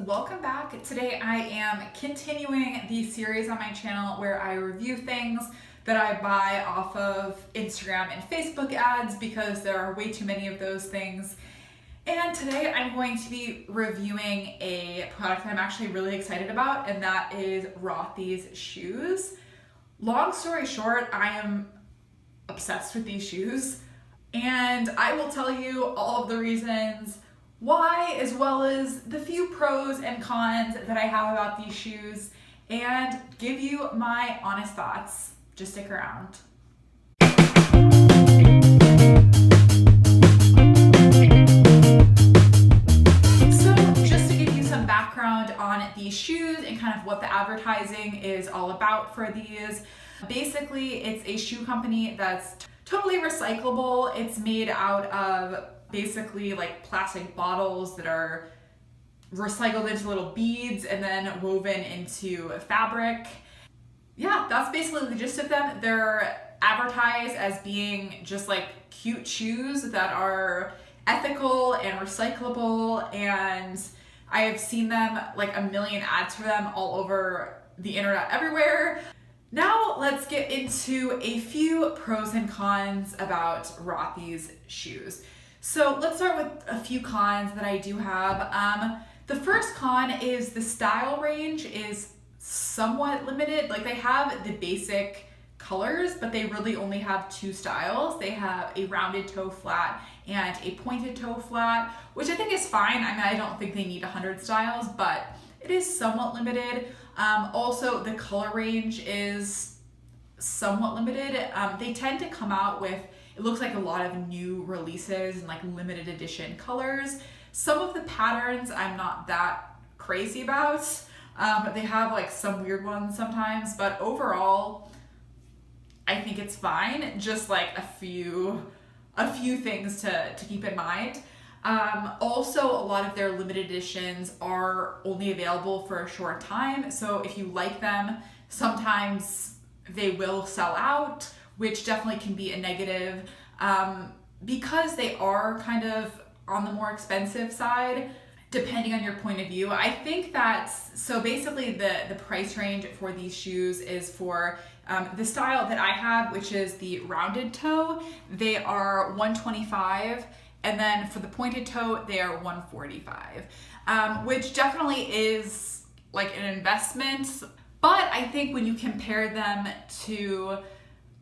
welcome back. Today I am continuing the series on my channel where I review things that I buy off of Instagram and Facebook ads because there are way too many of those things. And today I'm going to be reviewing a product that I'm actually really excited about, and that is Rothys shoes. Long story short, I am obsessed with these shoes, and I will tell you all of the reasons why, as well as the few pros and cons that I have about these shoes, and give you my honest thoughts. Just stick around. So just to give you some background on these shoes and kind of what the advertising is all about for these. Basically, it's a shoe company that's totally recyclable. It's made out of basically like plastic bottles that are recycled into little beads and then woven into fabric. Yeah, that's basically the gist of them. They're advertised as being just like cute shoes that are ethical and recyclable, and I have seen them like a million ads for them all over the internet everywhere. Now let's get into a few pros and cons about Rothys shoes. So let's start with a few cons that I do have. The first con is the style range is somewhat limited. Like, they have the basic colors, but they really only have two styles. They have a rounded toe flat and a pointed toe flat, which I think is fine. I mean, I don't think they need 100 styles, but it is somewhat limited. Also, the color range is somewhat limited. They tend to come out with, it looks like, a lot of new releases and like limited edition colors. Some of the patterns I'm not that crazy about. They have like some weird ones sometimes, but overall, I think it's fine. Just like a few things to keep in mind. Also, a lot of their limited editions are only available for a short time. So if you like them, sometimes they will sell out, which definitely can be a negative. Because they are kind of on the more expensive side, depending on your point of view. I think that's, so basically the price range for these shoes is for the style that I have, which is the rounded toe. They are $125, and then for the pointed toe, they are $145, which definitely is like an investment. But I think when you compare them to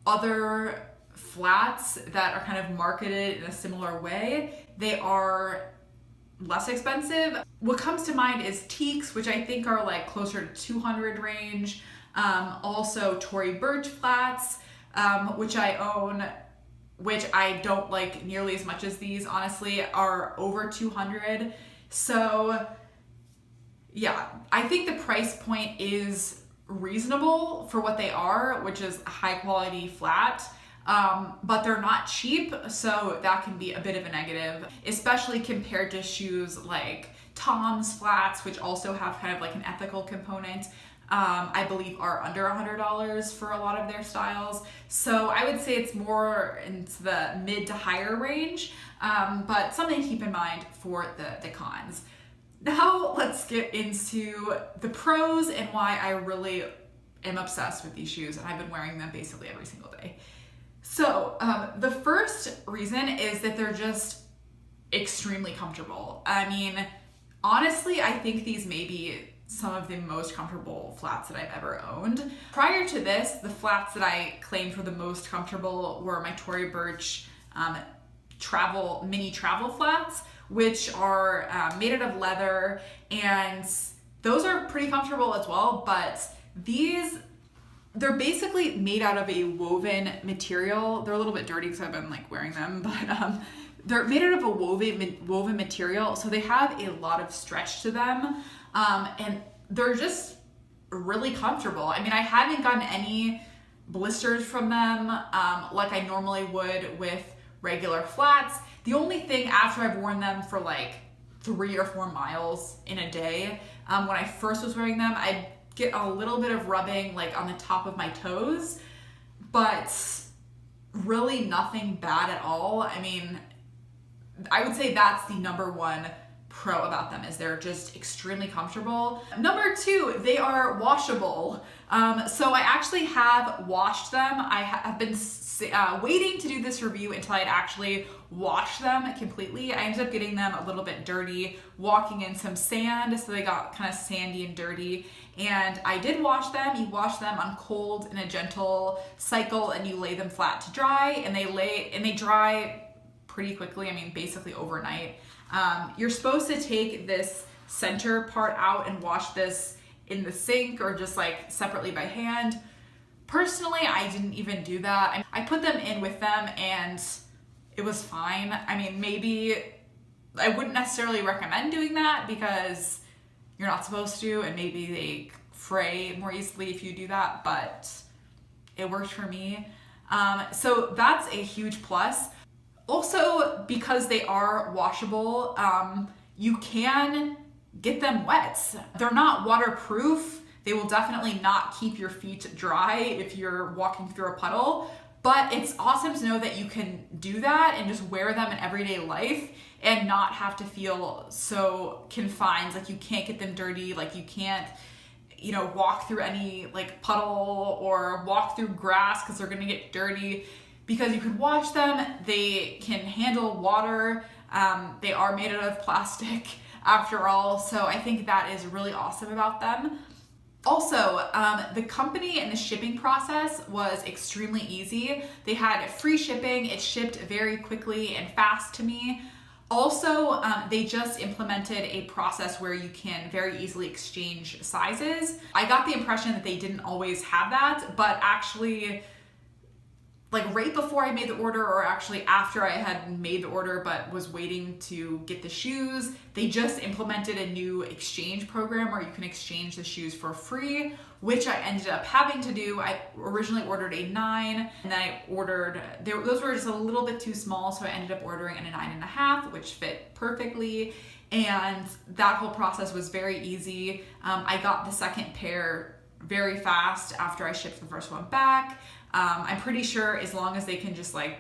other flats that are kind of marketed in a similar way, they are less expensive. What comes to mind is teaks, which I think are like closer to 200 range. Also Tory Burch flats, which I own, which I don't like nearly as much as these, honestly, are over 200. So yeah, I think the price point is reasonable for what they are, which is a high quality flat. But they're not cheap, so that can be a bit of a negative, especially compared to shoes like Tom's flats, which also have kind of like an ethical component. I believe are under $100 for a lot of their styles. So I would say it's more into the mid to higher range, but something to keep in mind for the cons. Now let's get into the pros and why I really am obsessed with these shoes, and I've been wearing them basically every single day. So the first reason is that they're just extremely comfortable. I mean, honestly, I think these may be some of the most comfortable flats that I've ever owned. Prior to this, the flats that I claimed were the most comfortable were my Tory Burch mini travel flats, which are made out of leather, and those are pretty comfortable as well. But they're basically made out of a woven material. They're a little bit dirty because I've been like wearing them, but they're made out of a woven material, so they have a lot of stretch to them, and they're just really comfortable. I mean, I haven't gotten any blisters from them like I normally would with regular flats. The only thing, after I've worn them for like 3 or 4 miles in a day, when I first was wearing them, I'd get a little bit of rubbing like on the top of my toes, but really nothing bad at all. I mean, I would say that's the number one pro about them is they're just extremely comfortable. Number 2, they are washable. So I actually have washed them. I have been waiting to do this review until I'd actually washed them completely. I ended up getting them a little bit dirty, walking in some sand, so they got kind of sandy and dirty. And I did wash them. You wash them on cold in a gentle cycle, and you lay them flat to dry, and they dry pretty quickly. I mean, basically overnight. You're supposed to take this center part out and wash this in the sink or just like separately by hand. Personally, I didn't even do that. I put them in with them and it was fine. I mean, maybe I wouldn't necessarily recommend doing that because you're not supposed to, and maybe they fray more easily if you do that, but it worked for me. So that's a huge plus. Also, because they are washable, you can get them wet. They're not waterproof. They will definitely not keep your feet dry if you're walking through a puddle, but it's awesome to know that you can do that and just wear them in everyday life and not have to feel so confined, like you can't get them dirty, like you can't, walk through any like puddle or walk through grass because they're gonna get dirty. Because you can wash them, they can handle water, they are made out of plastic after all, so I think that is really awesome about them. Also, the company and the shipping process was extremely easy. They had free shipping, it shipped very quickly and fast to me. Also, they just implemented a process where you can very easily exchange sizes. I got the impression that they didn't always have that, but actually, like right before I made the order, or actually after I had made the order but was waiting to get the shoes, they just implemented a new exchange program where you can exchange the shoes for free, which I ended up having to do. I originally ordered a 9, and then I ordered, those were just a little bit too small, so I ended up ordering a 9.5, which fit perfectly. And that whole process was very easy. I got the second pair very fast after I shipped the first one back. I'm pretty sure as long as they can just they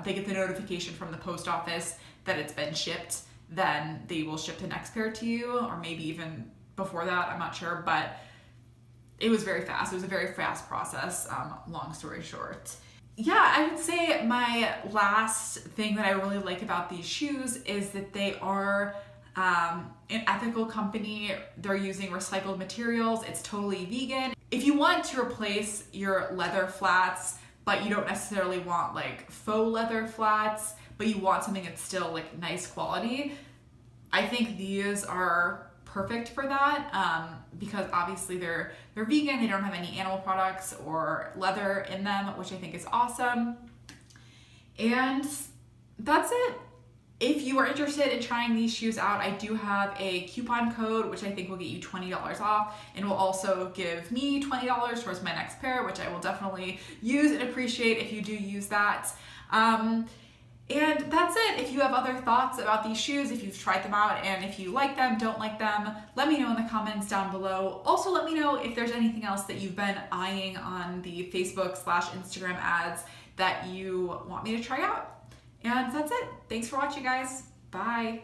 get the notification from the post office that it's been shipped, then they will ship the next pair to you, or maybe even before that, I'm not sure, but it was very fast. It was a very fast process, long story short. Yeah, I would say my last thing that I really like about these shoes is that they are an ethical company. They're using recycled materials. It's totally vegan. If you want to replace your leather flats, but you don't necessarily want like faux leather flats, but you want something that's still like nice quality, I think these are perfect for that, because obviously they're vegan. They don't have any animal products or leather in them, which I think is awesome. And that's it. If you are interested in trying these shoes out, I do have a coupon code, which I think will get you $20 off, and will also give me $20 towards my next pair, which I will definitely use and appreciate if you do use that. And that's it. If you have other thoughts about these shoes, if you've tried them out, and if you like them, don't like them, let me know in the comments down below. Also, let me know if there's anything else that you've been eyeing on the Facebook/Instagram ads that you want me to try out. And that's it. Thanks for watching, guys. Bye.